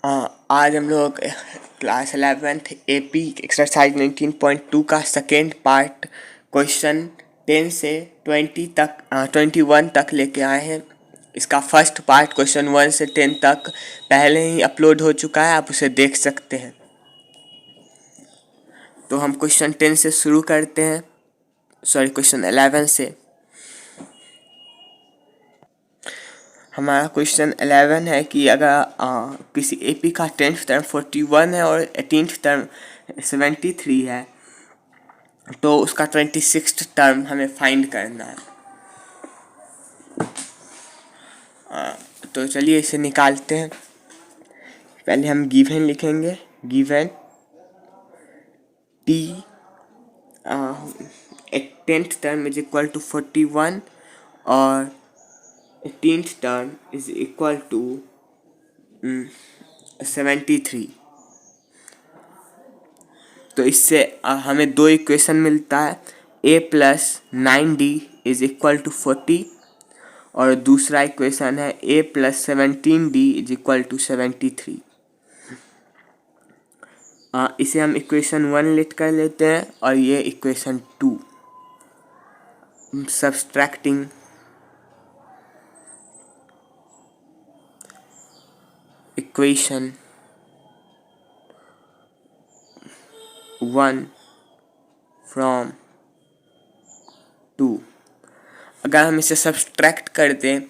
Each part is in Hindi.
आज हम लोग क्लास 11th एपी एक्सरसाइज 19.2 का सेकेंड पार्ट क्वेश्चन 10 से 21 तक लेके आए हैं। इसका फर्स्ट पार्ट क्वेश्चन 1 से 10 तक पहले ही अपलोड हो चुका है, आप उसे देख सकते हैं। तो हम क्वेश्चन 10 से शुरू करते हैं, क्वेश्चन 11 से। हमारा क्वेश्चन 11 है कि अगर किसी एपी का 10th टर्म 41 है और 18th टर्म 73 है तो उसका 26th टर्म हमें फाइंड करना है। तो चलिए इसे निकालते हैं। पहले हम गिवन लिखेंगे, given T 10th term is equal to 41 और 18th term is equal to 73। तो इससे हमें दो इक्वेशन मिलता है, a plus 9d is equal to 40 और दूसरा इक्वेशन है a plus 17d is equal to 73। इसे हम इक्वेशन 1 लिख कर लेते हैं और ये इक्वेशन 2। Subtracting equation 1 from 2। अगर हम इसे सब्सट्रैक्ट कर दें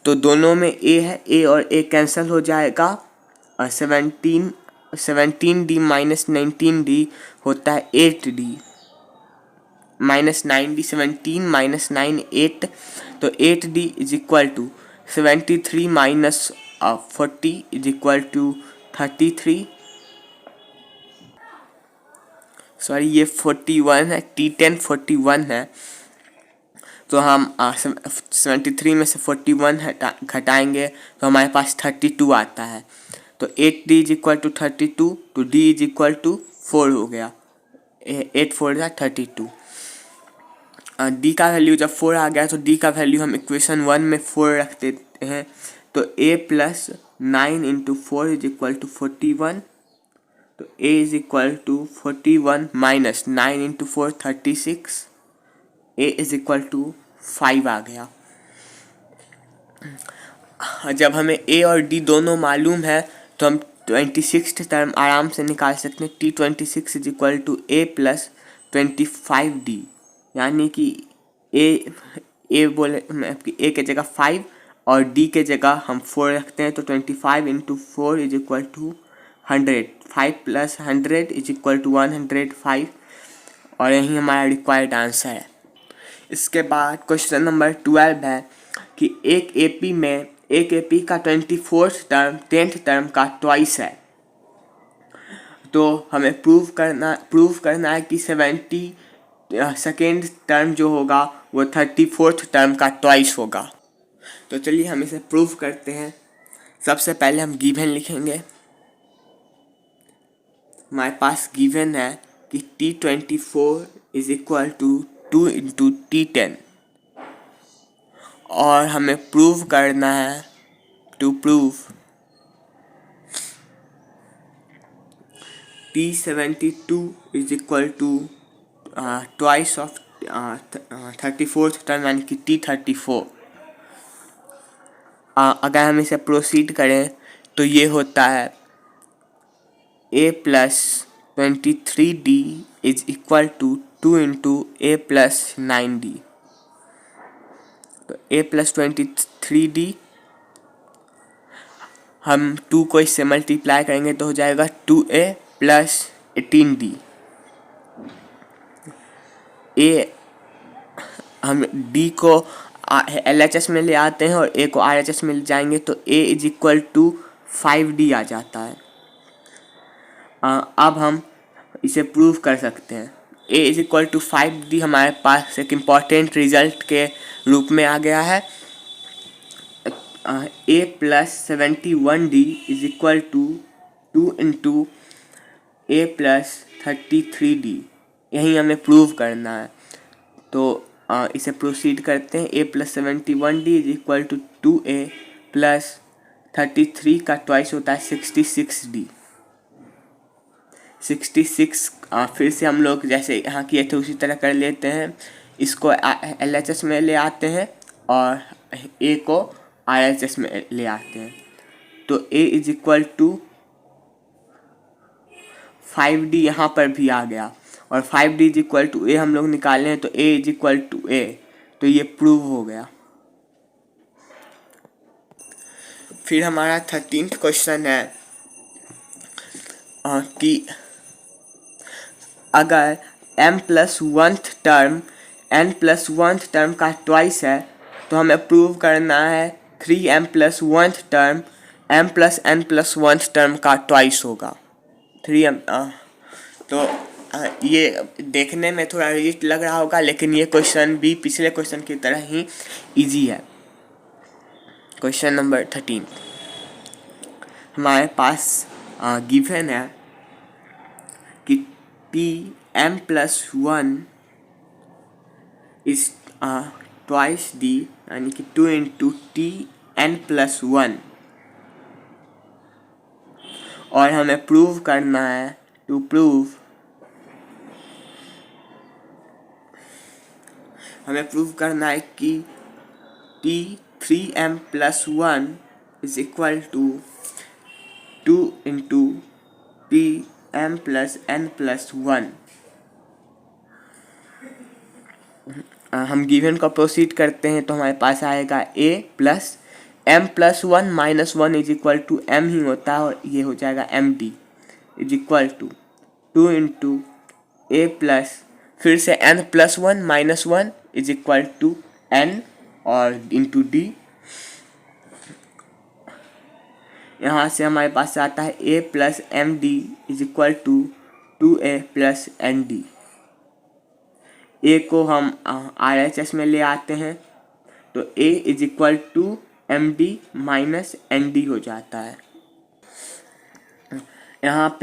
तो दोनों में a है, a और a कैंसिल हो जाएगा और 17d माइनस 19d होता है 8d माइनस 9d, 17 माइनस 9 8, तो 8d is equal to 73 minus 40 is equal to 33। Sorry, ये 41 है, T10 41 है, तो हम 73 में से 41 घटाएंगे तो हमारे पास 32 आता है। तो 8d इज इक्वल टू 32 तो d इज इक्वल टू 4 हो गया। 8 4 था 32। d का वैल्यू जब 4 आ गया तो d का वैल्यू हम इक्वेशन 1 में 4 रख देते हैं। तो a plus 9 into 4 is equal to 41। तो a is equal to 41 minus 9 into 4 36। a is equal to 5 आ गया। जब हमें a और d दोनों मालूम है तो हम 26th टर्म आराम से निकाल सकते हैं। T26 is equal to a plus 25d, यानी कि a बोले a के जगह 5 और d के जगह हम 4 रखते हैं। तो 25 into 4 is equal to 100। 5 plus 100 is equal to 105 और यही हमारा रिक्वायर्ड आंसर है। इसके बाद क्वेश्चन नंबर 12 है कि एक एपी का 24th टर्म 10th टर्म का ट्वाइस है। तो हमें प्रूव करना है कि 72nd टर्म जो होगा वो 34th टर्म का ट्वाइस होगा। तो चलिए हम इसे प्रूव करते हैं। सबसे पहले हम गिवन लिखेंगे। हमारे पास गिवन है कि T24 is equal to 2 into T10 और हमें प्रूव करना है, to prove T72 is equal to twice of 34th term यानी कि T34। अगर हम इसे प्रोसीड करें तो ये होता है a plus 23d is equal to 2 into a plus 9d। तो a प्लस 23d हम 2 को इससे मल्टीप्लाई करेंगे तो हो जाएगा 2a प्लस 18d। a हम d को LHS में ले आते हैं और a को RHS में ले जाएंगे तो a is equal to 5d आ जाता है। अब हम इसे प्रूव कर सकते हैं। a is equal to 5d हमारे पास एक इम्पॉर्टेंट रिजल्ट के रूप में आ गया है। a plus 71d is equal to 2 into a plus 33d, यही हमें प्रूव करना है। तो इसे प्रोसीड करते हैं। a plus 71d is equal to 2a plus 33 का ट्वाइस होता है 66D। 66 फिर से हम लोग जैसे यहाँ किए थे उसी तरह कर लेते हैं। इसको LHS में ले आते हैं और A को RHS में ले आते हैं। तो A is equal to 5D यहाँ पर भी आ गया और 5D is equal to A हम लोग निकाले हैं तो A is equal to A, तो ये प्रूव हो गया। फिर हमारा 13th क्वेश्चन है कि अगर m+1th टर्म n+1th टर्म का ट्वाइस है तो हमें प्रूव करना है 3m+1th टर्म m+n+1th टर्म का ट्वाइस होगा। 3m तो ये देखने में थोड़ा रिजिट लग रहा होगा, लेकिन ये क्वेश्चन भी पिछले क्वेश्चन की तरह ही इजी है। क्वेश्चन नंबर 13 हमारे पास गिवन है कि m+1 इज ट्वाइस d, यानी कि 2 इंटू Tn+1, और हमें प्रूव करना है कि T3m+1 is equal to 2 into Tm+n+1। हम गिवन को प्रोसीड करते हैं तो हमारे पास आएगा A plus m+1 -1 is equal to m ही होता है और ये हो जाएगा md is equal to 2 into A plus फिर से n+1 -1 is equal to n और इंटू d। यहाँ से हमारे पास आता है A plus md is equal to 2A plus nd। A को हम RHS में ले आते हैं तो A is equal to md minus nd हो जाता है। यहाँ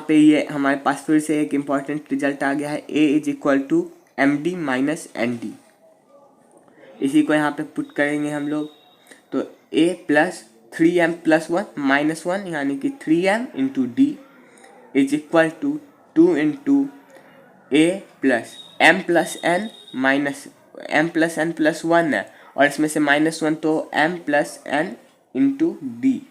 पे ये हमारे पास फिर से एक इम्पॉर्टेंट रिजल्ट आ गया है, A is equal to md minus nd। इसी को यहाँ पे पुट करेंगे हम लोग तो A प्लस 3m+1 -1 यानी कि 3m into D is equal to 2 into A plus m+n plus 1 है और इसमें से -1 तो m+n into D.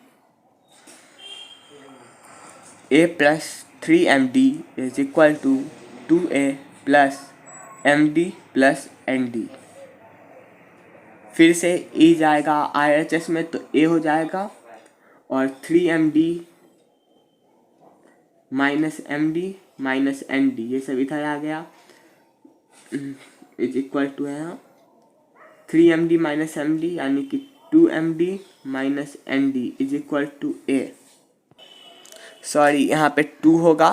A plus 3md is equal to 2A plus md plus nd। फिर से E जाएगा RHS में तो A हो जाएगा और 3md minus md minus nd ये सब इधर आ गया इज इक्वल टू है 3md माइनस md यानी कि 2md minus nd is equal to A। Sorry यहाँ पे 2 होगा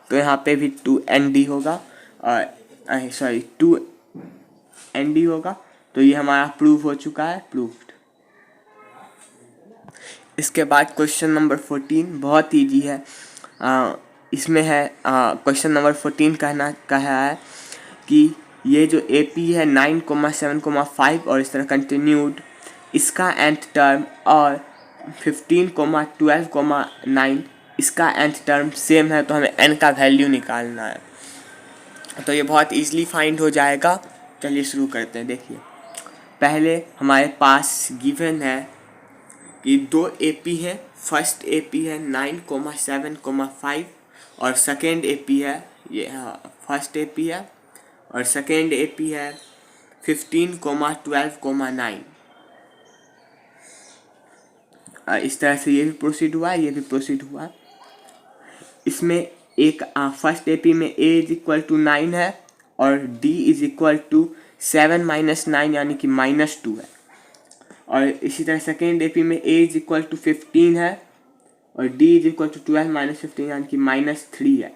तो यहाँ पे भी 2nd होगा और सॉरी 2nd होगा, तो ये हमारा प्रूव हो चुका है, प्रूव्ड। इसके बाद क्वेश्चन नंबर 14 बहुत ईजी है। इसमें है क्वेश्चन नंबर 14 कहा है कि ये जो AP है 9,7,5 और इस तरह कंटिन्यूड, इसका nth टर्म और 15,12,9 इसका nth टर्म सेम है, तो हमें n का वैल्यू निकालना है। तो ये बहुत इजीली फाइंड हो जाएगा। चलिए शुरू करते हैं। देखिए पहले हमारे पास गिवन है कि 2 AP है। फर्स्ट AP है 9,7,5 और सेकेंड AP है ये फर्स्ट AP है और सेकेंड AP है 15,12,9। इस तरह से ये भी प्रोसीड हुआ, ये भी प्रोसीड हुआ। इसमें एक फर्स्ट AP में A इज इक्वल टू 9 है और D is equal to 7 minus 9 यानी कि -2 है। और इसी तरह सेकेंड AP में A इज इक्वल टू 15 है और D is equal to 12 minus 15 यानी कि -3 है।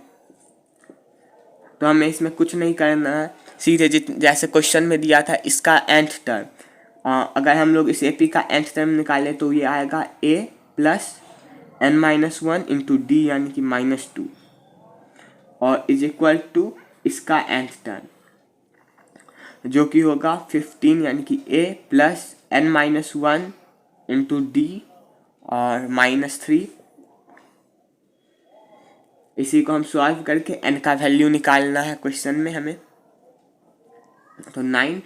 तो हमें इसमें कुछ नहीं करना है, सीधे जैसे क्वेश्चन में दिया था इसका nth टर्म, अगर हम लोग इस AP का nth टर्म निकालें तो ये आएगा A plus n-1 into D यानी कि -2 और इज इक्वल टू इसका nth टर्म जो कि होगा 15 यानी कि A plus n-1 into D और -3। इसी को हम सॉल्व करके n का वैल्यू निकालना है क्वेश्चन में हमें। तो 9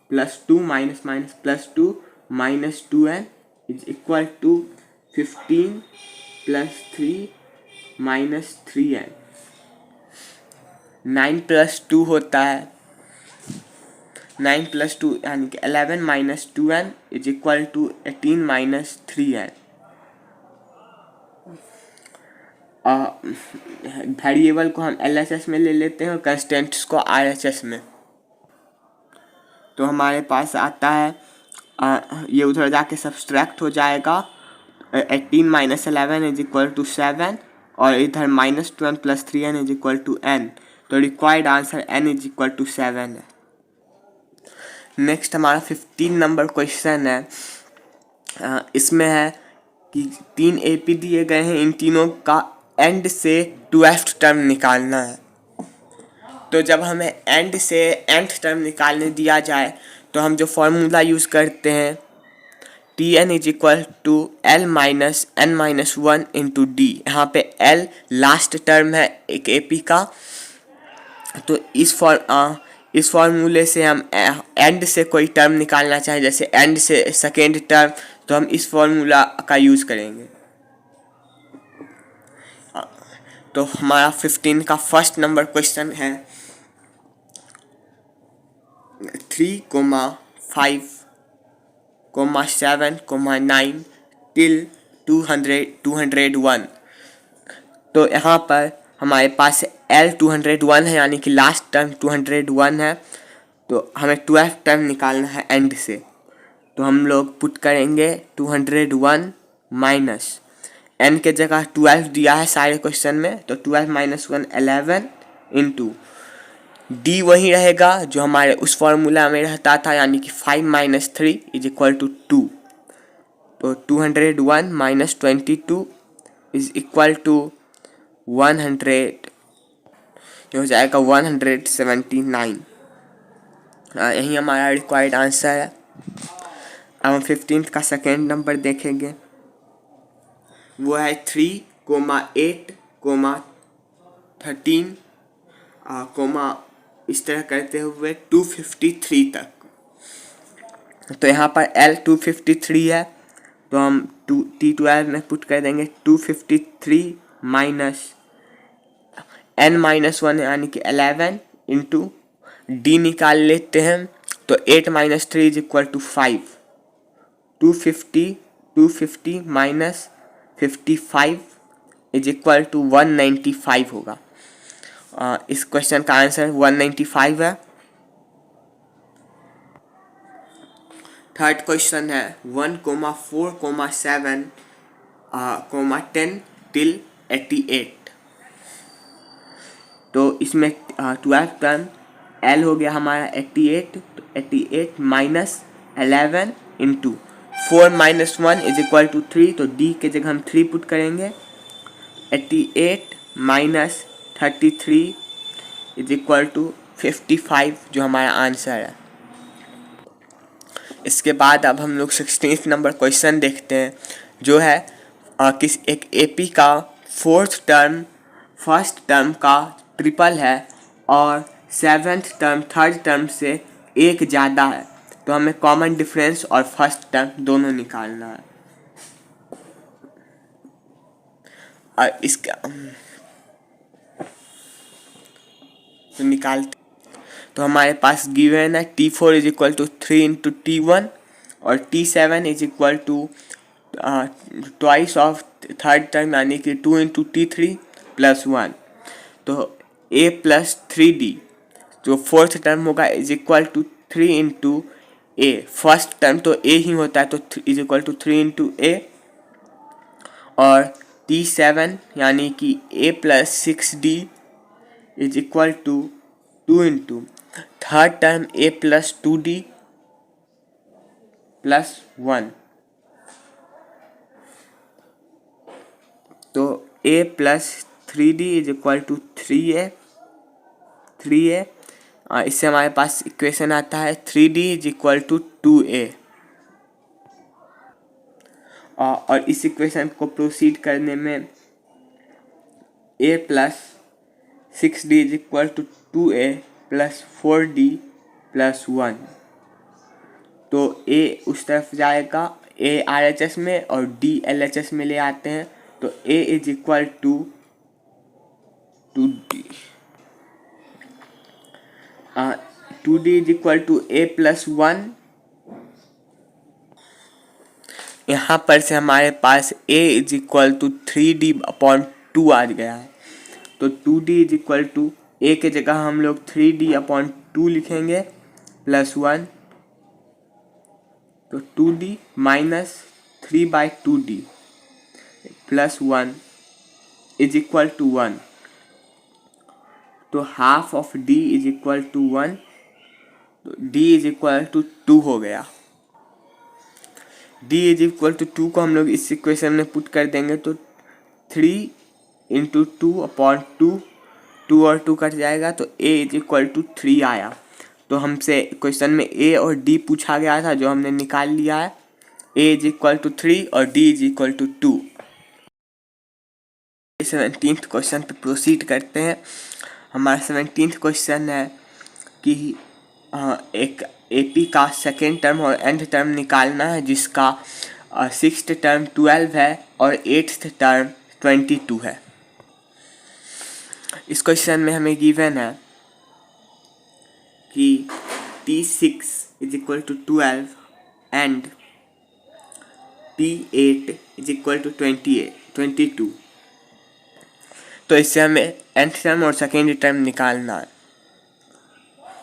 plus 2 minus minus plus 2 -2n is equal to 15 plus 3 -3n। 9 plus 2 होता है 9 प्लस 2 यानी कि 11 -2n is equal to 18 -3n। Variable को हम LHS में ले लेते हैं और कंस्टेंट्स को RHS में। तो हमारे पास आता है ये उधर जाके सब्सट्रैक्ट हो जाएगा। 18 - 11 इज इक्वल टू 7 और इधर -2n plus 3n is equal to n। तो required answer n is equal to 7 है। नेक्स्ट हमारा 15 नंबर क्वेश्चन है। इसमें है कि 3 AP दिए गए हैं, इन तीनों का एंड से 12th टर्म निकालना है। तो जब हमें एंड से nth टर्म निकालने दिया जाए तो हम जो फॉर्मूला यूज़ करते हैं Tn is equal to L minus n minus 1 into D. यहाँ पे L लास्ट टर्म है एक AP का। तो इस फॉर्मूले से हम एंड से कोई टर्म निकालना चाहें, जैसे एंड से सेकेंड टर्म, तो हम इस फॉर्मूला का यूज़ करेंगे। तो हमारा 15 का फर्स्ट नंबर क्वेश्चन है 3, 5, 7, 9 टिल 201। तो यहाँ पर हमारे पास L 201 है, यानी कि लास्ट टर्म 201 है। तो हमें 12th टर्म निकालना है एंड से। तो हम लोग पुट करेंगे 201 माइनस n के जगह 12 दिया है सारे क्वेश्चन में, तो 12 - 1 11 इंटू डी वही रहेगा जो हमारे उस फॉर्मूला में रहता था, यानी कि 5 - 3 इज इक्वल टू 2। तो 201 - 22 इज इक्वल टू 100, ये हो जाएगा 179। यही हमारा रिक्वायर्ड आंसर है। अब हम 15 का सेकेंड नंबर देखेंगे। वो है 3, 8, 13 इस तरह करते हुए 253 तक। तो यहाँ पर L 253 है, तो हम T12 में पुट कर देंगे 253 माइनस n माइनस 1 यानी कि 11 इंटू डी निकाल लेते हैं। तो 8 - 3 is equal to 5। 250 minus 55 is equal to 195 होगा। इस क्वेश्चन का आंसर 195 है। थर्ड क्वेश्चन है 1, 4, 7, 10 टिल 88। तो इसमें 12th टर्म L हो गया हमारा 88। तो 88 minus 11 into 4 - 1 is equal to 3। तो D के जगह हम 3 पुट करेंगे। 88 माइनस 33 इज इक्वल टू 55 जो हमारा आंसर है। इसके बाद अब हम लोग 16th नंबर क्वेश्चन देखते हैं, जो है किस एक AP का 4th टर्म फर्स्ट टर्म का ट्रिपल है और 7th टर्म थर्ड टर्म से एक ज़्यादा है। तो हमें कॉमन डिफरेंस और फर्स्ट टर्म दोनों निकालना है। और इसका तो निकालते, तो हमारे पास गिवन है T4 is equal to 3 into T1 और T7 is equal to twice of third term यानी कि 2 इंटू T3 प्लस 1। तो A प्लस 3D जो फोर्थ टर्म होगा is equal to 3 into A। First term तो A ही होता है, तो is equal to 3 into A। और T7 यानी कि A plus 6D is equal to 2 into third term A plus 2D plus 1। तो A plus 3D is equal to 3A। इससे हमारे पास इक्वेशन आता है 3D is equal to 2A। और इस इक्वेशन को प्रोसीड करने में a plus 6d is equal to 2a plus 4d plus 1। तो a उस तरफ जाएगा, a RHS में और d LHS में ले आते हैं, तो a is equal to 2d 2d is equal to a plus 1। यहाँ पर से हमारे पास a is equal to 3d/2 आ गया है। तो 2d is equal to a के जगह हम लोग 3d/2 लिखेंगे प्लस 1। तो 2d minus 3/2d plus 1 is equal to 1। तो half of d is equal to 1। तो d इज इक्वल टू 2 हो गया। d इज इक्वल टू 2 को हम लोग इस इक्वेशन में पुट कर देंगे, तो 3 इंटू 2/2, 2 और 2 कट जाएगा, तो a इज इक्वल टू 3 आया। तो हमसे क्वेश्चन में a और d पूछा गया था, जो हमने निकाल लिया है। a इज इक्वल टू 3 और d is equal to 2। 17th question पे प्रोसीड करते हैं। हमारा 17th क्वेश्चन है कि एक AP का सेकेंड टर्म और एंड टर्म निकालना है, जिसका 6th टर्म 12 है और 8th टर्म 22 है। इस क्वेश्चन में हमें गिवन है कि T6 is equal to 12 and T8 is equal to 22। तो इससे हमें nth टर्म और सेकेंड टर्म निकालना है।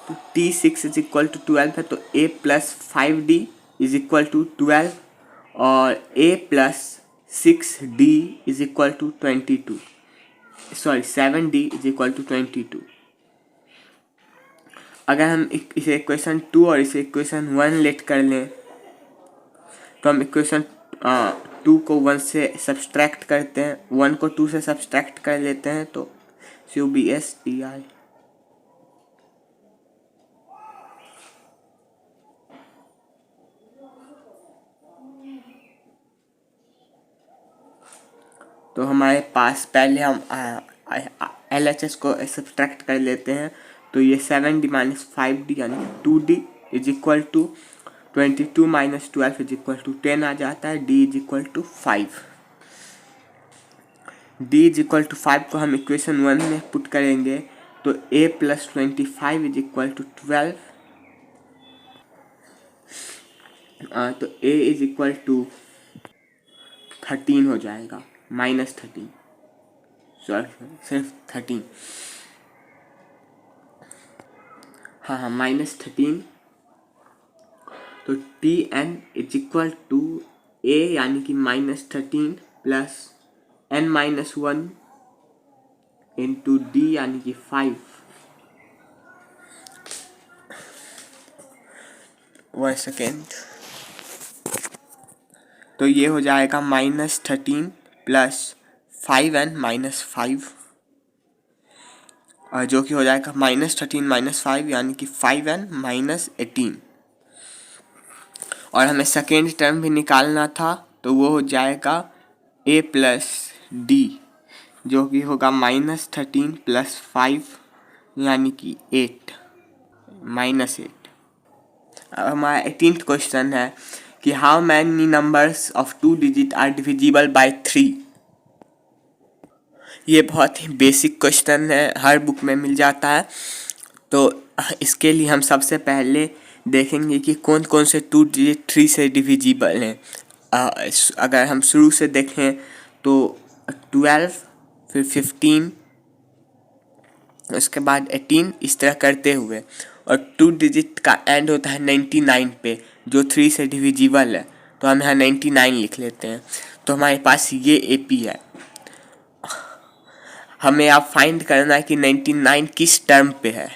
तो T6 इज इक्वल टू 12 है, तो a plus 5d is equal to 12 और a plus 6d is equal to 22, sorry 7d is equal to 22। अगर हम इसे इक्वेशन 2 और इसे इक्वेशन 1 लेट कर लें, तो हम इक्वेशन 2 को 1 से सब्सट्रैक्ट करते हैं, 1 को 2 से सब्सट्रैक्ट कर लेते हैं, तो CUBSDI तो हमारे पास पहले हम LHS को सब्सट्रैक्ट कर लेते हैं। तो ये 7d माइनस 5d यानी 2d is equal to 22 minus 12 is equal to 10 आ जाता है। d is equal to 5। d is equal to 5 को हम इक्वेशन 1 में पुट करेंगे, तो a plus 25 is equal to 12। तो a इज इक्वल टू 13 हो जाएगा, माइनस 13, सॉरी सिर्फ 13, हाँ माइनस 13। तो Tn is equal to a यानी कि minus 13 plus n minus 1 into d यानी कि 5। 1 सेकेंड। तो ये हो जाएगा माइनस 13 प्लस 5n माइनस 5, और जो कि हो जाएगा माइनस 13 माइनस 5 यानी कि 5n माइनस 18। और हमें सेकेंड टर्म भी निकालना था, तो वो हो जाएगा a प्लस d, जो कि होगा माइनस 13 प्लस 5 यानी कि 8 माइनस 8। अब हमारा 18th क्वेश्चन है कि how many numbers of 2 digit are divisible by 3। ये बहुत ही बेसिक क्वेश्चन है, हर बुक में मिल जाता है। तो इसके लिए हम सबसे पहले देखेंगे कि कौन कौन से 2 डिजिट 3 से डिविजिबल हैं। अगर हम शुरू से देखें तो 12, फिर 15, उसके बाद 18, इस तरह करते हुए। और 2 डिजिट का एंड होता है 99 पे, जो 3 से डिविजिबल है, तो हम यहाँ 99 लिख लेते हैं। तो हमारे पास ये AP है। हमें आप फाइंड करना है कि 99 किस टर्म पे है।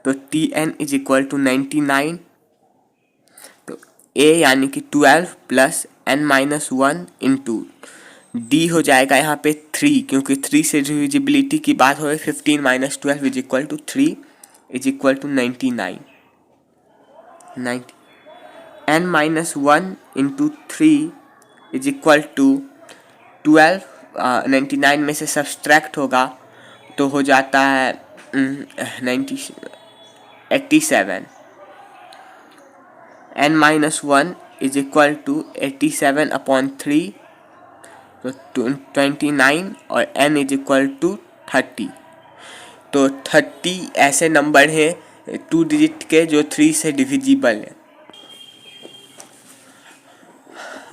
तो Tn इज इक्वल टू 99। तो a यानी कि 12 plus n minus 1 into d हो जाएगा यहाँ पे 3, क्योंकि 3 से डिविजिबिलिटी की बात हो रही है। 15 minus 12 is equal to 3 is equal to 99। n minus 1 into 3 is equal to 12, 99 में से सब्सट्रैक्ट होगा तो हो जाता है 87। n minus 1 is equal to 87/3, तो 29, और n इज इक्वल टू 30। तो 30 ऐसे नंबर हैं 2 डिजिट के जो 3 से डिविजिबल है।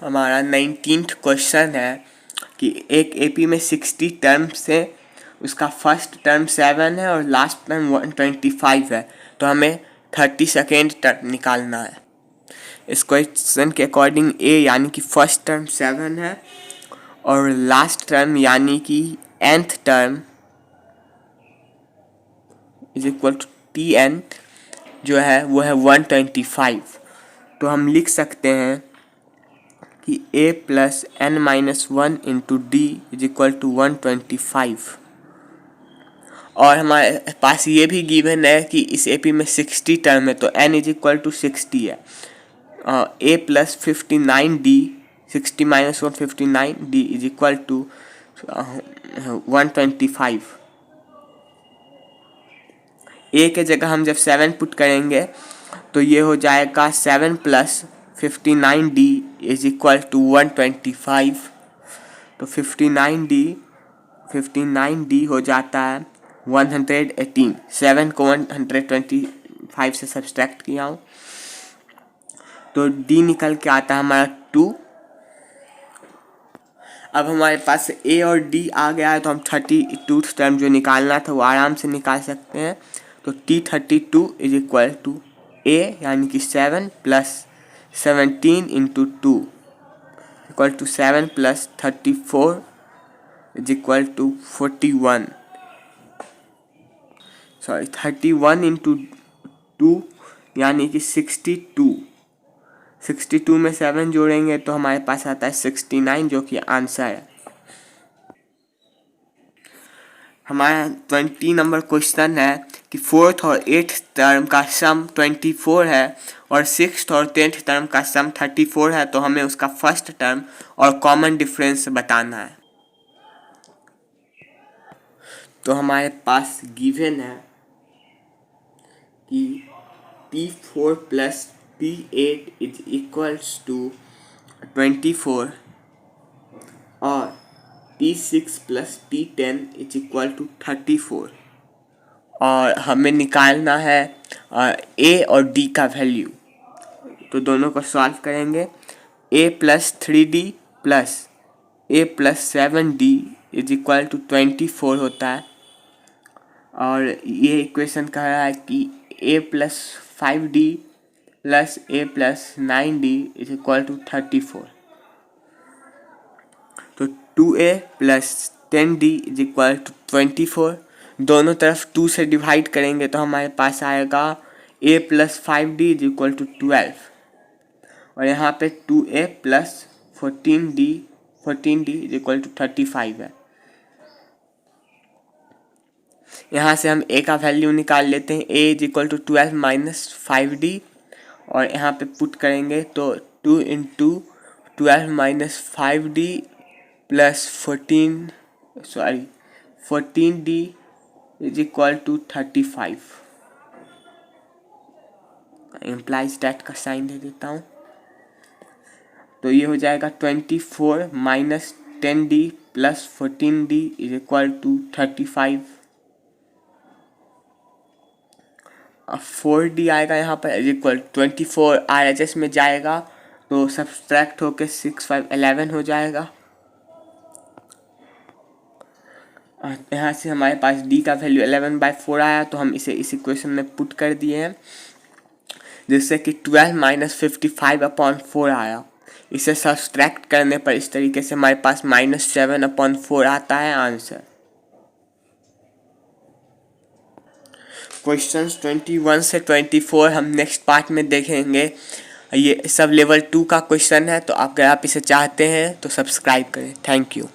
हमारा 19th क्वेश्चन है कि एक एपी में 60 टर्म्स है, उसका फर्स्ट टर्म 7 है और लास्ट टर्म 125 है, तो हमें 32nd टर्म निकालना है। इस क्वेश्चन के अकॉर्डिंग ए यानी कि फर्स्ट टर्म 7 है और लास्ट टर्म यानी कि nth term is equal to Tn जो है वो है 125। तो हम लिख सकते हैं कि a plus n minus 1 into D is equal to 125। और हमारे पास ये भी गिवन है कि इस एपी में 60 टर्म है, तो n इज इक्वल टू 60 है। a plus 59d, 60 minus 159d is equal to 125। a के जगह हम जब 7 पुट करेंगे तो ये हो जाएगा 7 plus 59d is equal to 125। तो 59d हो जाता है 118। 7 को 125 से सब्सट्रैक्ट किया हूँ तो d निकल के आता है हमारा 2। अब हमारे पास a और d आ गया है तो हम 32 टर्म जो निकालना था वो आराम से निकाल सकते हैं। तो T32 is equal to a यानी कि 7 plus 17 into 2 equal to 7 plus 34 is equal to 41। Sorry 31 into 2 यानी कि 62। 62 में 7 जोड़ेंगे तो हमारे पास आता है 69 जो कि आंसर है। हमारा 20 नंबर क्वेश्चन है कि 4th और 8th टर्म का सम 24 है और 6th और 10th टर्म का सम 34 है, तो हमें उसका फर्स्ट टर्म और कॉमन डिफरेंस बताना है। तो हमारे पास गिवन है कि P4 plus P8 is equals to 24 और P6 plus P10 is equal to 34, और हमें निकालना है A और D का वैल्यू। तो दोनों को सॉल्व करेंगे। A plus 3D plus A plus 7D is equal to 24 होता है, और ये इक्वेशन कह रहा है कि A plus 5D plus A plus 9D is equal to 34। तो 2A plus 10D is equal to 24। दोनों तरफ 2 से डिवाइड करेंगे तो हमारे पास आएगा A plus 5D is equal to 12, और यहाँ पे 2A plus 14D is equal to 35 है। यहाँ से हम A का वैल्यू निकाल लेते हैं। A is equal to 12 minus 5D, और यहाँ पे पुट करेंगे तो 2 into 12 minus 5D plus 14D is equal to 35। Implies that का साइन दे देता हूँ। तो ये हो जाएगा 24 minus 10D plus 14D is equal to 35। 4D आएगा यहाँ पर इज इक्वल 24 RHS में जाएगा तो सब्सट्रैक्ट होके 6 5 11 हो जाएगा। यहाँ से हमारे पास D का वैल्यू 11/4 आया, तो हम इसे इस इक्वेशन में पुट कर दिए हैं, जिससे कि 12 माइनस 55/4 आया। इसे सब्सट्रैक्ट करने पर इस तरीके से हमारे पास -7/4 आता है आंसर। क्वेश्चंस 21 से 24 हम नेक्स्ट पार्ट में देखेंगे। ये सब लेवल 2 का क्वेश्चन है, तो अगर आप इसे चाहते हैं तो सब्सक्राइब करें। Thank you.